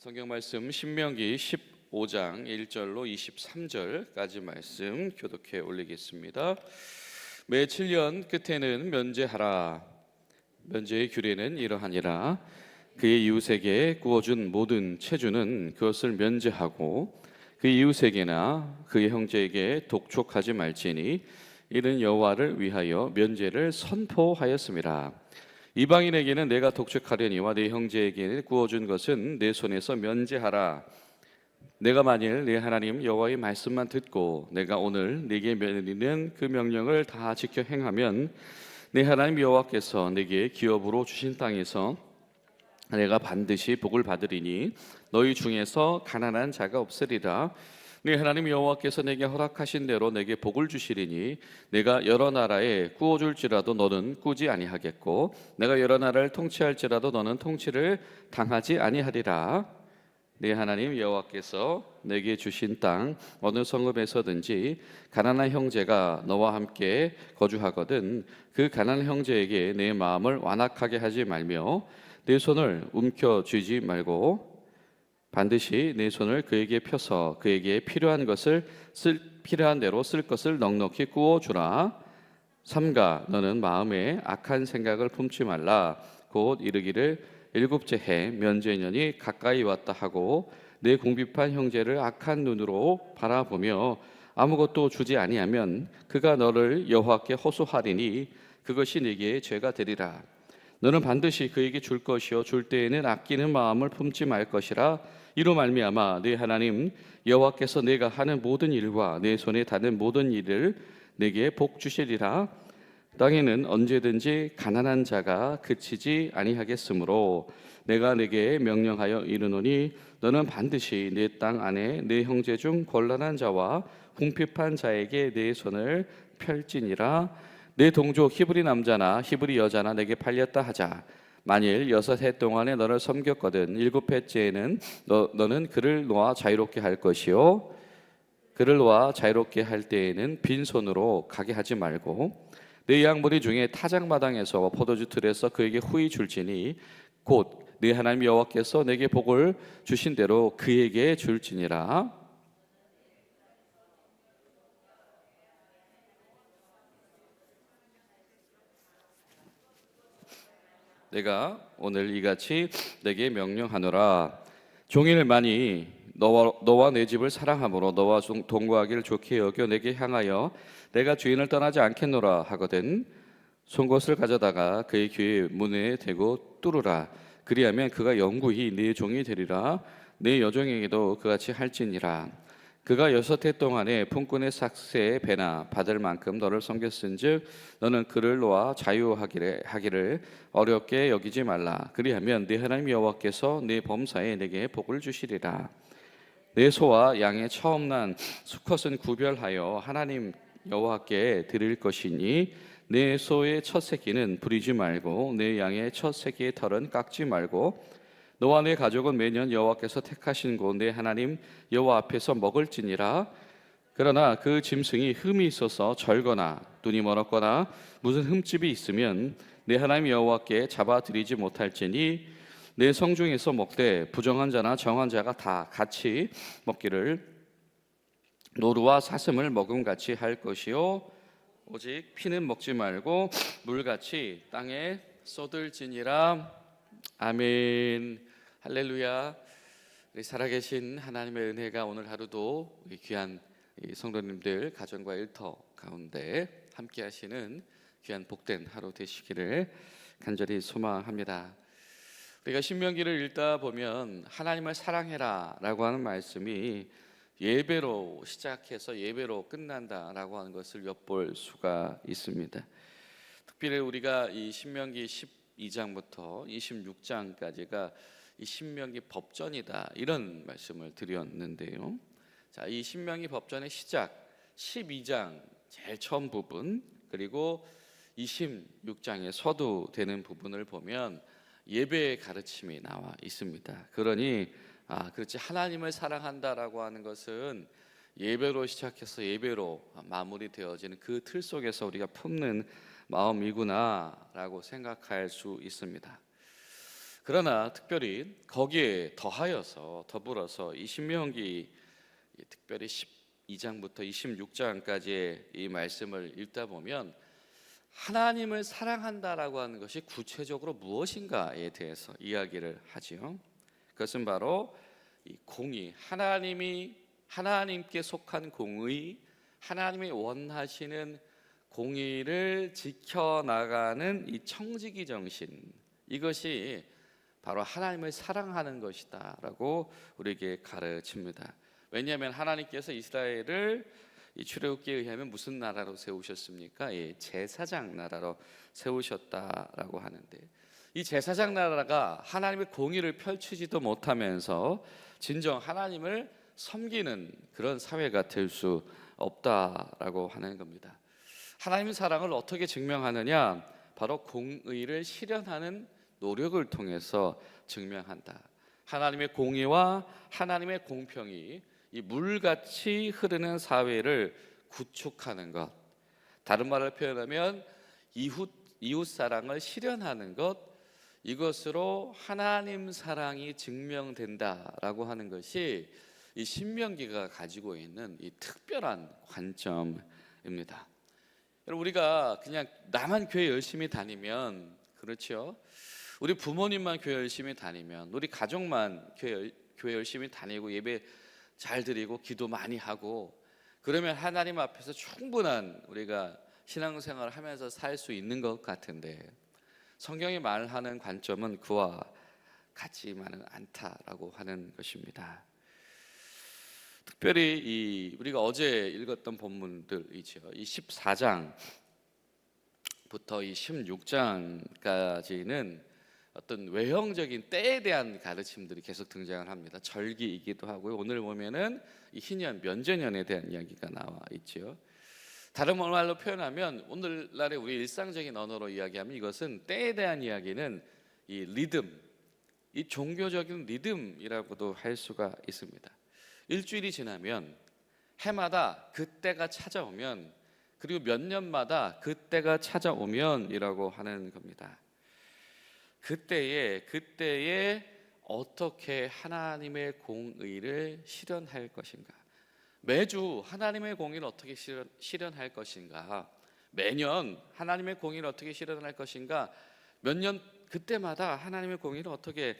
성경 말씀 신명기 15장 1절로 23절까지 말씀 교독해 올리겠습니다. 매 7년 끝에는 면제하라. 면제의 규례는 이러하니라. 그의 이웃에게 구워준 모든 체주는 그것을 면제하고 그 이웃에게나 그의 형제에게 독촉하지 말지니 이는 여호와를 위하여 면제를 선포하였음이라. 이방인에게는 내가 독촉하려니와 내 형제에게 구워준 것은 내 손에서 면제하라. 내가 만일 내 하나님 여호와의 말씀만 듣고 내가 오늘 네게 내리는 그 명령을 다 지켜 행하면 내 하나님 여호와께서 내게 기업으로 주신 땅에서 내가 반드시 복을 받으리니 너희 중에서 가난한 자가 없으리라. 네 하나님 여호와께서 내게 허락하신 대로 내게 복을 주시리니 내가 여러 나라에 구워줄지라도 너는 꾸지 아니하겠고 내가 여러 나라를 통치할지라도 너는 통치를 당하지 아니하리라. 네 하나님 여호와께서 내게 주신 땅 어느 성읍에서든지 가난한 형제가 너와 함께 거주하거든 그 가난한 형제에게 내 마음을 완악하게 하지 말며 내 손을 움켜쥐지 말고 반드시 내 손을 그에게 펴서 그에게 필요한 대로 쓸 것을 넉넉히 구워 주라. 삼가 너는 마음에 악한 생각을 품지 말라. 곧 이르기를 일곱째 해 면제년이 가까이 왔다 하고 내 궁핍한 형제를 악한 눈으로 바라보며 아무것도 주지 아니하면 그가 너를 여호와께 호소하리니 그것이 네게 죄가 되리라. 너는 반드시 그에게 줄 것이요 줄 때에는 아끼는 마음을 품지 말 것이라. 이로 말미암아 네 하나님 여호와께서 내가 하는 모든 일과 내 손에 닿는 모든 일을 내게 복 주시리라. 땅에는 언제든지 가난한 자가 그치지 아니하겠으므로 내가 내게 명령하여 이르노니 너는 반드시 내 땅 안에 내 형제 중 곤란한 자와 궁핍한 자에게 내 손을 펼지니라. 내 동족 히브리 남자나 히브리 여자나 내게 팔렸다 하자. 만일 6해 동안에 너를 섬겼거든 7해째에는 너는 그를 놓아 자유롭게 할 것이요 그를 놓아 자유롭게 할 때에는 빈손으로 가게 하지 말고 내 양무리 중에 타작마당에서 포도주 틀에서 그에게 후히 줄지니 곧 네 하나님 여호와께서 내게 복을 주신 대로 그에게 줄지니라. 내가 오늘 이같이 내게 명령하노라. 종일 많이 너와 내 집을 사랑함으로 너와 동거하기를 좋게 여겨 내게 향하여 내가 주인을 떠나지 않겠노라 하거든 송곳을 가져다가 그의 귀 문에 대고 뚫으라. 그리하면 그가 영구히 네 종이 되리라. 내 여종에게도 그같이 할지니라. 그가 6해 동안에 품꾼의 삭새 배나 받을 만큼 너를 섬겼은즉 너는 그를 놓아 자유하기를 어렵게 여기지 말라. 그리하면 네 하나님 여호와께서 네 범사에 내게 복을 주시리라. 내 소와 양의 처음 난 수컷은 구별하여 하나님 여호와께 드릴 것이니 내 소의 첫 새끼는 부리지 말고 내 양의 첫 새끼의 털은 깎지 말고 너와 내 가족은 매년 여호와께서 택하신 곳 내 하나님 여호와 앞에서 먹을지니라. 그러나 그 짐승이 흠이 있어서 절거나 눈이 멀었거나 무슨 흠집이 있으면 내 하나님 여호와께 잡아드리지 못할지니 내 성중에서 먹되 부정한 자나 정한 자가 다 같이 먹기를 노루와 사슴을 먹음같이 할 것이요 오직 피는 먹지 말고 물같이 땅에 쏟을지니라. 아멘. 할렐루야. 우리 살아계신 하나님의 은혜가 오늘 하루도 우리 귀한 성도님들 가정과 일터 가운데 함께 하시는 귀한 복된 하루 되시기를 간절히 소망합니다. 우리가 신명기를 읽다 보면 하나님을 사랑해라 라고 하는 말씀이 예배로 시작해서 예배로 끝난다라고 하는 것을 엿볼 수가 있습니다. 특별히 우리가 이 신명기 12장부터 26장까지가 이 신명기 법전이다 이런 말씀을 드렸는데요. 자, 이 신명기 법전의 시작 12장 제일 처음 부분 그리고 26장의 서두되는 부분을 보면 예배의 가르침이 나와 있습니다. 그러니 그렇지 하나님을 사랑한다라고 하는 것은 예배로 시작해서 예배로 마무리되어지는 그 틀 속에서 우리가 품는 마음이구나라고 생각할 수 있습니다. 그러나 특별히 거기에 더불어서 이 신명기, 특별히 12장부터 26장까지의 이 말씀을 읽다 보면 하나님을 사랑한다라고 하는 것이 구체적으로 무엇인가에 대해서 이야기를 하지요. 그것은 바로 이 공의, 하나님께 속한 공의, 하나님이 원하시는 공의를 지켜나가는 이 청지기 정신, 이것이 바로 하나님을 사랑하는 것이다 라고 우리에게 가르칩니다. 왜냐하면 하나님께서 이스라엘을 이 출애굽기에 의하면 무슨 나라로 세우셨습니까? 제사장 나라로 세우셨다라고 하는데, 이 제사장 나라가 하나님의 공의를 펼치지도 못하면서 진정 하나님을 섬기는 그런 사회가 될 수 없다라고 하는 겁니다. 하나님의 사랑을 어떻게 증명하느냐? 바로 공의를 실현하는 노력을 통해서 증명한다. 하나님의 공의와 하나님의 공평이 이 물같이 흐르는 사회를 구축하는 것, 다른 말을 표현하면 이웃 사랑을 실현하는 것, 이것으로 하나님 사랑이 증명된다라고 하는 것이 이 신명기가 가지고 있는 이 특별한 관점입니다. 여러분, 우리가 그냥 나만 교회 열심히 다니면, 그렇죠? 우리 부모님만 교회 열심히 다니면, 우리 가족만 교회 열심히 다니고 예배 잘 드리고 기도 많이 하고, 그러면 하나님 앞에서 충분한 우리가 신앙생활을 하면서 살 수 있는 것 같은데, 성경이 말하는 관점은 그와 같지만은 않다라고 하는 것입니다. 특별히 우리가 어제 읽었던 본문들이죠. 이 14장부터 이 16장까지는 어떤 외형적인 때에 대한 가르침들이 계속 등장을 합니다. 절기이기도 하고요. 오늘 보면은 이 희년, 면제년에 대한 이야기가 나와 있죠. 다른 말로 표현하면, 오늘날의 우리 일상적인 언어로 이야기하면, 이것은 때에 대한 이야기는 이 리듬, 이 종교적인 리듬이라고도 할 수가 있습니다. 일주일이 지나면, 해마다 그때가 찾아오면, 그리고 몇 년마다 그때가 찾아오면이라고 하는 겁니다. 그때에 어떻게 하나님의 공의를 실현할 것인가, 매주 하나님의 공의를 어떻게 실현할 것인가, 매년 하나님의 공의를 어떻게 실현할 것인가, 몇 년 그때마다 하나님의 공의를 어떻게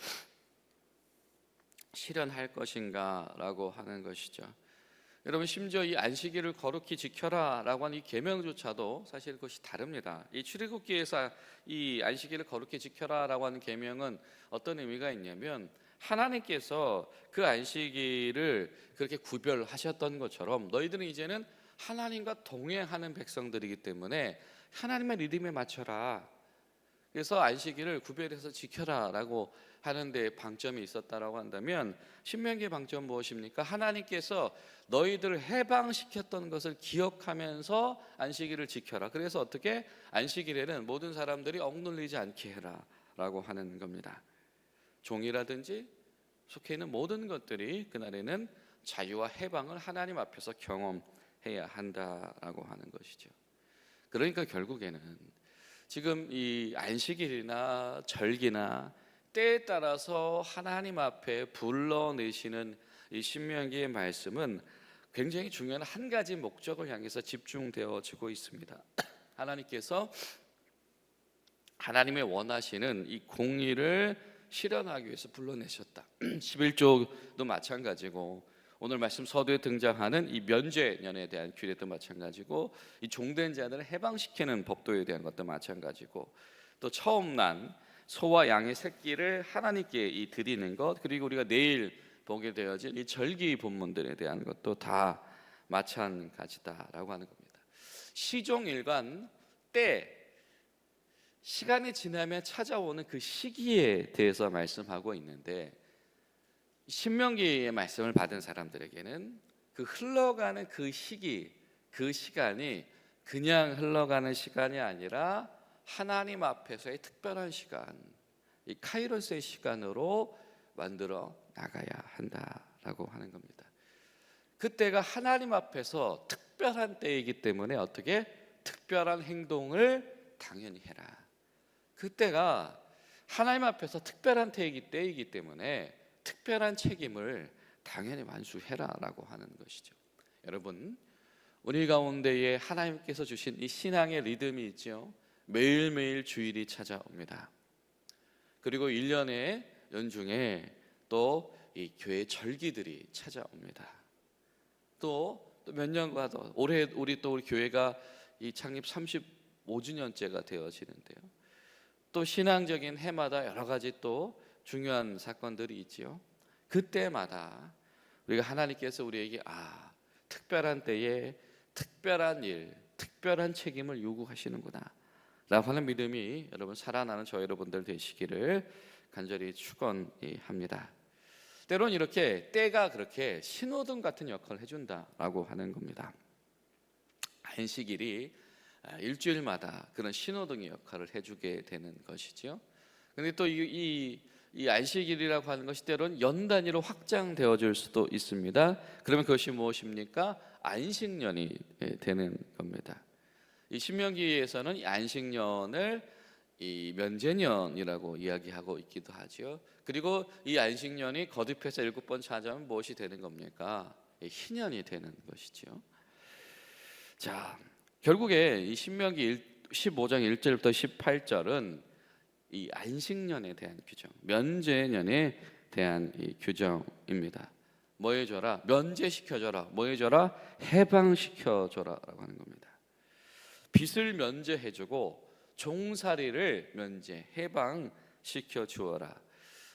실현할 것인가 라고 하는 것이죠. 여러분, 심지어 이 안식일을 거룩히 지켜라 라고 하는 이 계명조차도 사실 그것이 다릅니다. 이 출애굽기에서 이 안식일을 거룩히 지켜라 라고 하는 계명은 어떤 의미가 있냐면, 하나님께서 그 안식일을 그렇게 구별하셨던 것처럼 너희들은 이제는 하나님과 동행하는 백성들이기 때문에 하나님의 리듬에 맞춰라, 그래서 안식일을 구별해서 지켜라 라고 하는데 방점이 있었다라고 한다면, 신명기의 방점은 무엇입니까? 하나님께서 너희들을 해방시켰던 것을 기억하면서 안식일을 지켜라. 그래서 어떻게? 안식일에는 모든 사람들이 억눌리지 않게 해라 라고 하는 겁니다. 종이라든지 속해 있는 모든 것들이 그날에는 자유와 해방을 하나님 앞에서 경험해야 한다라고 하는 것이죠. 그러니까 결국에는 지금 이 안식일이나 절기나 때에 따라서 하나님 앞에 불러내시는 이 신명기의 말씀은 굉장히 중요한 한 가지 목적을 향해서 집중되어지고 있습니다. 하나님께서 하나님의 원하시는 이 공의를 실현하기 위해서 불러내셨다. 11조도 마찬가지고, 오늘 말씀 서두에 등장하는 이 면제년에 대한 규례도 마찬가지고, 이 종된 자들을 해방시키는 법도에 대한 것도 마찬가지고, 또 처음 난 소와 양의 새끼를 하나님께 드리는 것, 그리고 우리가 내일 보게 되어질 이 절기 본문들에 대한 것도 다 마찬가지다라고 하는 겁니다. 시종일관, 때, 시간이 지나면 찾아오는 그 시기에 대해서 말씀하고 있는데, 신명기의 말씀을 받은 사람들에게는 그 흘러가는 그 시기, 그 시간이 그냥 흘러가는 시간이 아니라 하나님 앞에서의 특별한 시간, 이 카이로스의 시간으로 만들어 나가야 한다라고 하는 겁니다. 그때가 하나님 앞에서 특별한 때이기 때문에 어떻게? 특별한 행동을 당연히 해라. 그때가 하나님 앞에서 특별한 때이기 때문에 특별한 책임을 당연히 완수해라라고 하는 것이죠. 여러분, 우리 가운데에 하나님께서 주신 이 신앙의 리듬이 있죠. 매일매일 주일이 찾아옵니다. 그리고 1년의 연중에 또 이 교회 절기들이 찾아옵니다. 또 몇 년과 더 올해 우리 교회가 이 창립 35주년째가 되어지는데요. 또 신앙적인 해마다 여러 가지 또 중요한 사건들이 있지요. 그때마다 우리가 하나님께서 우리에게 특별한 때에 특별한 일, 특별한 책임을 요구하시는구나 라고 하는 믿음이 여러분 살아나는 저 여러분들 되시기를 간절히 축원합니다. 때론 이렇게 때가 그렇게 신호등 같은 역할을 해준다라고 하는 겁니다. 안식일이 일주일마다 그런 신호등의 역할을 해주게 되는 것이죠. 그런데 또 이 안식일이라고 하는 것이 때론 연 단위로 확장되어질 수도 있습니다. 그러면 그것이 무엇입니까? 안식년이 되는 겁니다. 이 신명기에서는 이 안식년을 이 면제년이라고 이야기하고 있기도 하죠. 그리고 이 안식년이 거듭해서 7번 찾아오면 무엇이 되는 겁니까? 희년이 되는 것이죠. 자, 결국에 이 신명기 15장 1절부터 18절은 이 안식년에 대한 규정, 면제년에 대한 이 규정입니다. 뭐 해줘라? 면제시켜줘라. 뭐 해줘라? 해방시켜줘라라고 하는 겁니다. 빚을 면제해주고 종살이를 면제, 해방시켜 주어라.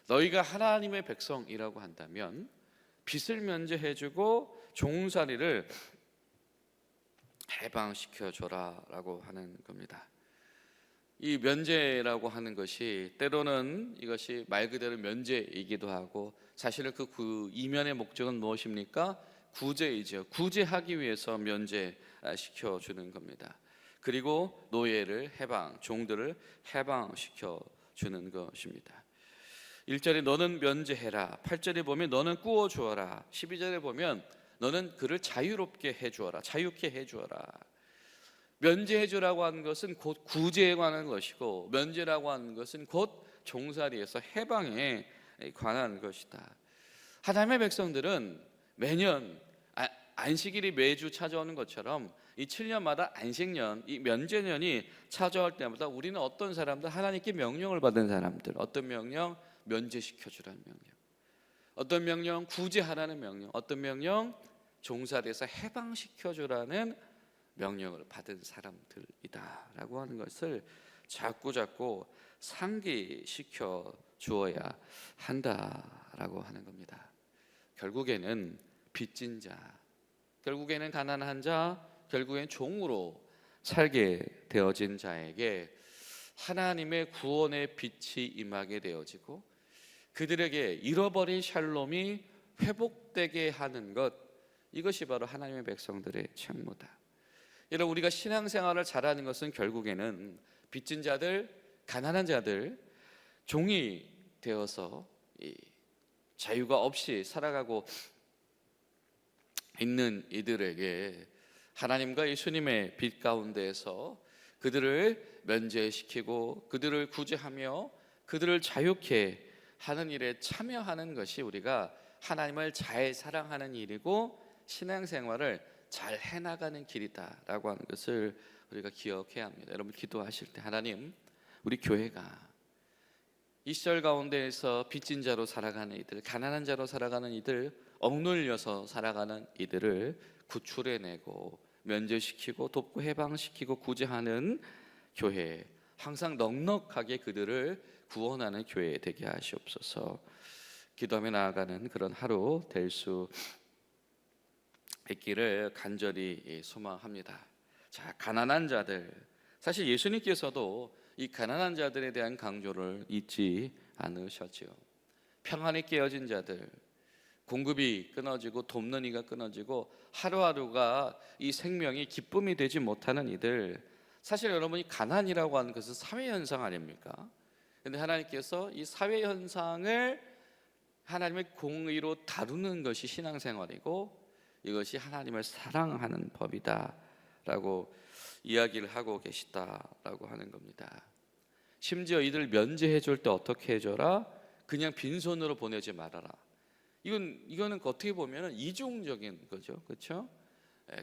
너희가 하나님의 백성이라고 한다면 빚을 면제해주고 종살이를 해방시켜 줘라라고 하는 겁니다. 이 면제라고 하는 것이 때로는 이것이 말 그대로 면제이기도 하고 사실은 그 이면의 목적은 무엇입니까? 구제이죠. 구제하기 위해서 면제시켜 주는 겁니다. 그리고 노예를 종들을 해방시켜 주는 것입니다. 1절에 너는 면제해라. 8절에 보면 너는 꾸어 주어라. 12절에 보면 너는 그를 자유롭게 해주어라. 자유케 해주어라. 면제해주라고 하는 것은 곧 구제에 관한 것이고 면제라고 하는 것은 곧 종살이에서 해방에 관한 것이다. 하나님의 백성들은 매년 안식일이 매주 찾아오는 것처럼 이 7년마다 안식년, 이 면제년이 찾아올 때마다 우리는 어떤 사람들, 하나님께 명령을 받은 사람들, 어떤 명령? 면제시켜주라는 명령. 어떤 명령? 구제하라는 명령. 어떤 명령? 종살이에서 해방시켜주라는 명령을 받은 사람들이다라고 하는 것을 자꾸 상기시켜 주어야 한다라고 하는 겁니다. 결국에는 빚진 자, 결국에는 가난한 자, 결국엔 종으로 살게 되어진 자에게 하나님의 구원의 빛이 임하게 되어지고 그들에게 잃어버린 샬롬이 회복되게 하는 것, 이것이 바로 하나님의 백성들의 책무다. 여러분, 우리가 신앙생활을 잘하는 것은 결국에는 빚진 자들, 가난한 자들, 종이 되어서 자유가 없이 살아가고 있는 이들에게 하나님과 예수님의 빛 가운데에서 그들을 면제시키고 그들을 구제하며 그들을 자유케 하는 일에 참여하는 것이 우리가 하나님을 잘 사랑하는 일이고 신앙생활을 잘 해나가는 길이다라고 하는 것을 우리가 기억해야 합니다. 여러분, 기도하실 때 하나님, 우리 교회가 이 시절 가운데에서 빚진 자로 살아가는 이들, 가난한 자로 살아가는 이들, 억눌려서 살아가는 이들을 구출해내고 면제시키고 돕고 해방시키고 구제하는 교회, 항상 넉넉하게 그들을 구원하는 교회 되게 하시옵소서. 기도하며 나아가는 그런 하루 될 수 있기를 간절히 소망합니다. 자, 가난한 자들, 사실 예수님께서도 이 가난한 자들에 대한 강조를 잊지 않으셨지요. 평안이 깨어진 자들, 공급이 끊어지고 돕는 이가 끊어지고 하루하루가 이 생명이 기쁨이 되지 못하는 이들, 사실 여러분이 가난이라고 하는 것은 사회현상 아닙니까? 그런데 하나님께서 이 사회현상을 하나님의 공의로 다루는 것이 신앙생활이고 이것이 하나님을 사랑하는 법이다 라고 이야기를 하고 계시다라고 하는 겁니다. 심지어 이들 면제해 줄 때 어떻게 해줘라? 그냥 빈손으로 보내지 말아라. 이거는 어떻게 보면 이중적인 거죠, 그렇죠?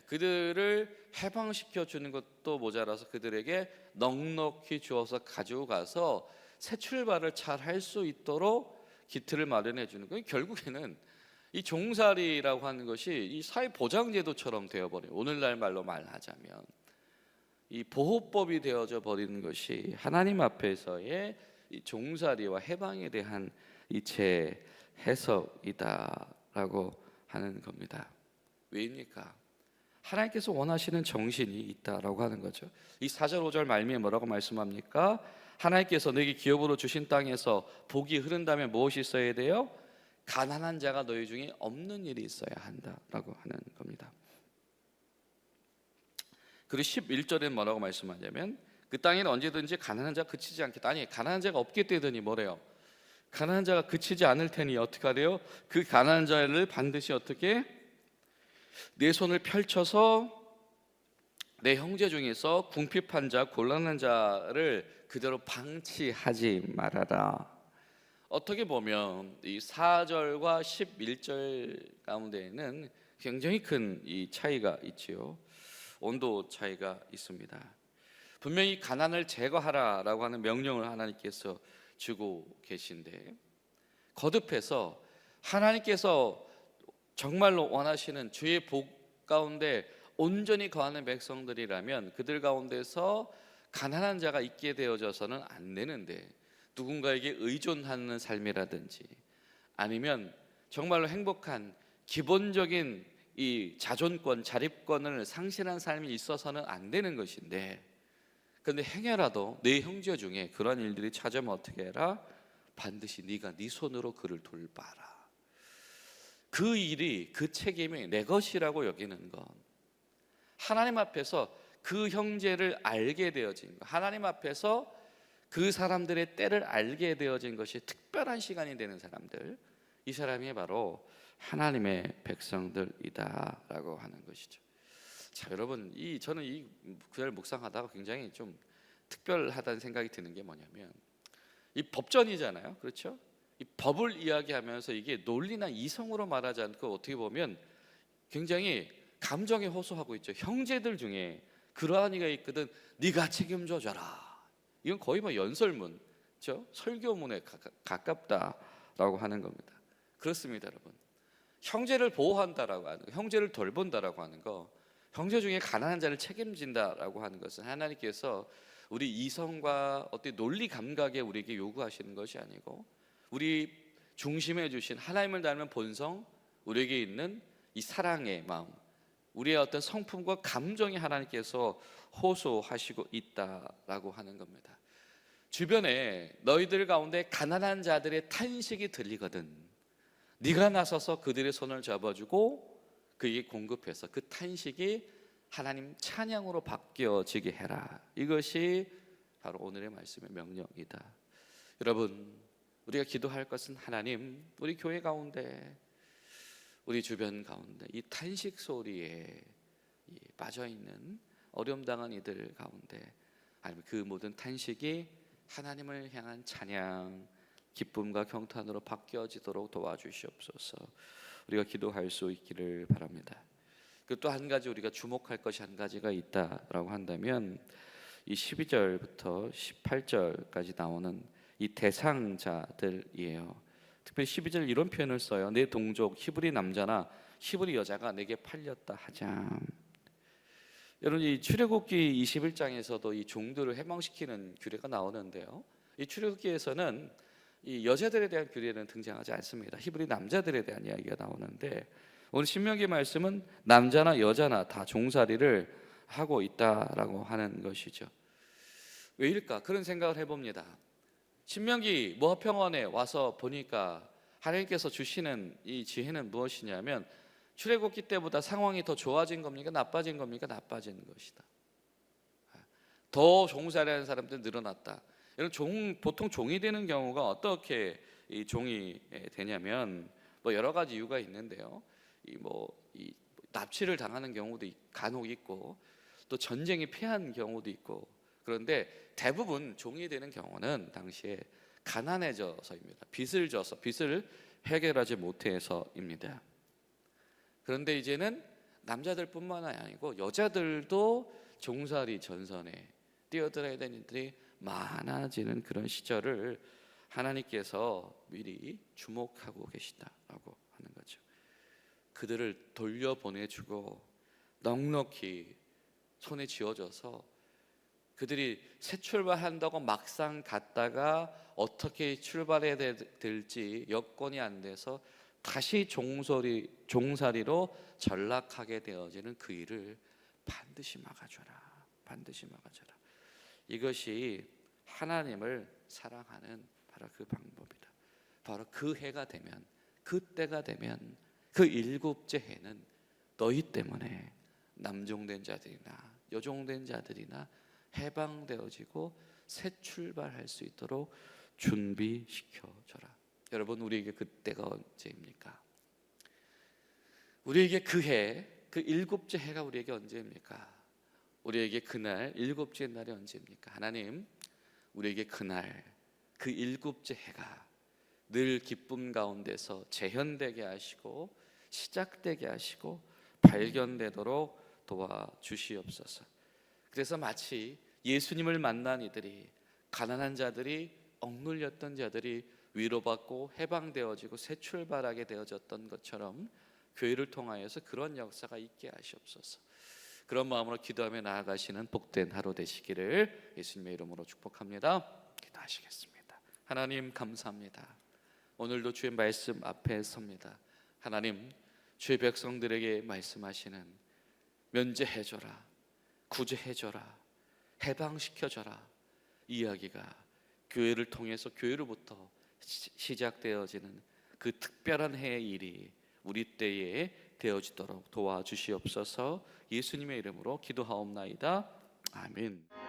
그들을 해방시켜 주는 것도 모자라서 그들에게 넉넉히 주어서 가지고 가서 새 출발을 잘 할 수 있도록 기틀을 마련해 주는 거예요. 결국에는 이 종살이라고 하는 것이 이 사회 보장제도처럼 되어버려요. 오늘날 말로 말하자면 이 보호법이 되어져 버리는 것이 하나님 앞에서의 이 종살이와 해방에 대한 이체 해석이다라고 하는 겁니다. 왜입니까? 하나님께서 원하시는 정신이 있다라고 하는 거죠. 이 4절 5절 말미에 뭐라고 말씀합니까? 하나님께서 너에게 기업으로 주신 땅에서 복이 흐른다면 무엇이 있어야 돼요? 가난한 자가 너희 중에 없는 일이 있어야 한다라고 하는 겁니다. 그리고 11절에 뭐라고 말씀하냐면 그 땅에는 언제든지 가난한 자가 그치지 않겠다. 아니, 가난한 자가 없게 되더니 뭐래요? 가난한 자가 그치지 않을 테니 어떻게 하래요? 그 가난한 자를 반드시 어떻게? 내 손을 펼쳐서 내 형제 중에서 궁핍한 자, 곤란한 자를 그대로 방치하지 말아라. 어떻게 보면 이 4절과 11절 가운데에는 굉장히 큰 이 차이가 있지요. 온도 차이가 있습니다. 분명히 가난을 제거하라라고 하는 명령을 하나님께서 주고 계신데 거듭해서 하나님께서 정말로 원하시는 주의 복 가운데 온전히 거하는 백성들이라면 그들 가운데서 가난한 자가 있게 되어져서는 안 되는데 누군가에게 의존하는 삶이라든지 아니면 정말로 행복한 기본적인 이 자존권, 자립권을 상실한 삶이 있어서는 안 되는 것인데 그런데 행여라도 내 형제 중에 그런 일들이 찾아오면 어떻게 해라? 반드시 네가 네 손으로 그를 돌봐라. 그 일이 그 책임이 내 것이라고 여기는 건 하나님 앞에서 그 형제를 알게 되어진 것, 하나님 앞에서 그 사람들의 때를 알게 되어진 것이 특별한 시간이 되는 사람들, 이 사람이 바로 하나님의 백성들이다라고 하는 것이죠. 자, 여러분, 저는 이 구절 묵상하다가 굉장히 좀 특별하다는 생각이 드는 게 뭐냐면 이 법전이잖아요, 그렇죠? 이 법을 이야기하면서 이게 논리나 이성으로 말하지 않고 어떻게 보면 굉장히 감정에 호소하고 있죠. 형제들 중에 그러한 이가 있거든 네가 책임져 줘라. 이건 거의 뭐 연설문, 그렇죠? 설교문에 가깝다라고 하는 겁니다. 그렇습니다, 여러분. 형제를 보호한다라고 하는 거, 형제를 돌본다라고 하는 거, 형제 중에 가난한 자를 책임진다라고 하는 것은 하나님께서 우리 이성과 어떤 논리 감각에 우리에게 요구하시는 것이 아니고 우리 중심에 주신 하나님을 닮은 본성, 우리에게 있는 이 사랑의 마음, 우리의 어떤 성품과 감정이 하나님께서 호소하시고 있다라고 하는 겁니다. 주변에 너희들 가운데 가난한 자들의 탄식이 들리거든 네가 나서서 그들의 손을 잡아주고 그에게 공급해서 그 탄식이 하나님 찬양으로 바뀌어지게 해라. 이것이 바로 오늘의 말씀의 명령이다. 여러분, 우리가 기도할 것은 하나님, 우리 교회 가운데, 우리 주변 가운데 이 탄식 소리에 빠져있는 어려움 당한 이들 가운데 아니면 그 모든 탄식이 하나님을 향한 찬양, 기쁨과 경탄으로 바뀌어지도록 도와주시옵소서. 우리가 기도할 수 있기를 바랍니다. 그 또 한 가지 우리가 주목할 것이 한 가지가 있다라고 한다면 이 12절부터 18절까지 나오는 이 대상자들이에요. 특별히 12절 이런 표현을 써요. 내 동족 히브리 남자나 히브리 여자가 내게 팔렸다 하자. 여러분, 이 출애굽기 21장에서도 이 종들을 해방시키는 규례가 나오는데요. 이 출애굽기에서는 이 여자들에 대한 규례는 등장하지 않습니다. 히브리 남자들에 대한 이야기가 나오는데 오늘 신명기 말씀은 남자나 여자나 다 종살이를 하고 있다라고 하는 것이죠. 왜일까? 그런 생각을 해봅니다. 신명기 모압평원에 와서 보니까 하나님께서 주시는 이 지혜는 무엇이냐면 출애굽기 때보다 상황이 더 좋아진 겁니까? 나빠진 겁니까? 나빠진 것이다. 더 종살이하는 사람들이 늘어났다. 보통 종이 되는 경우가 어떻게 이 종이 되냐면 뭐 여러 가지 이유가 있는데요. 이 납치를 당하는 경우도 간혹 있고 또 전쟁에 패한 경우도 있고 그런데 대부분 종이 되는 경우는 당시에 가난해져서입니다. 빚을 져서, 빚을 해결하지 못해서입니다. 그런데 이제는 남자들뿐만 아니고 여자들도 종살이 전선에 뛰어들어야 되는 일들이 많아지는 그런 시절을 하나님께서 미리 주목하고 계시다라고 하는 거죠. 그들을 돌려보내주고 넉넉히 손에 쥐어줘서 그들이 새 출발한다고 막상 갔다가 어떻게 출발해야 될지 여건이 안 돼서 다시 종살이로 전락하게 되어지는 그 일을 반드시 막아줘라. 반드시 막아줘라. 이것이 하나님을 사랑하는 바로 그 방법이다. 바로 그 해가 되면, 그 때가 되면, 그 일곱째 해는 너희 때문에 남종된 자들이나 여종된 자들이나 해방되어지고 새 출발할 수 있도록 준비시켜줘라. 여러분, 우리에게 그때가 언제입니까? 우리에게 그 해, 그 일곱째 해가 우리에게 언제입니까? 우리에게 그날 일곱째 날이 언제입니까? 하나님, 우리에게 그날 그 일곱째 해가 늘 기쁨 가운데서 재현되게 하시고 시작되게 하시고 발견되도록 도와주시옵소서. 그래서 마치 예수님을 만난 이들이, 가난한 자들이, 억눌렸던 자들이 위로받고 해방되어지고 새 출발하게 되어졌던 것처럼 교회를 통하여서 그런 역사가 있게 하시옵소서. 그런 마음으로 기도하며 나아가시는 복된 하루 되시기를 예수님의 이름으로 축복합니다. 기도하시겠습니다. 하나님, 감사합니다. 오늘도 주의 말씀 앞에 섭니다. 하나님, 주의 백성들에게 말씀하시는 면제해줘라, 구제해줘라, 해방시켜줘라 이야기가 교회를 통해서, 교회로부터 시작되어지는 그 특별한 해의 일이 우리 때에 되어지도록 도와주시옵소서. 예수님의 이름으로 기도하옵나이다. 아멘.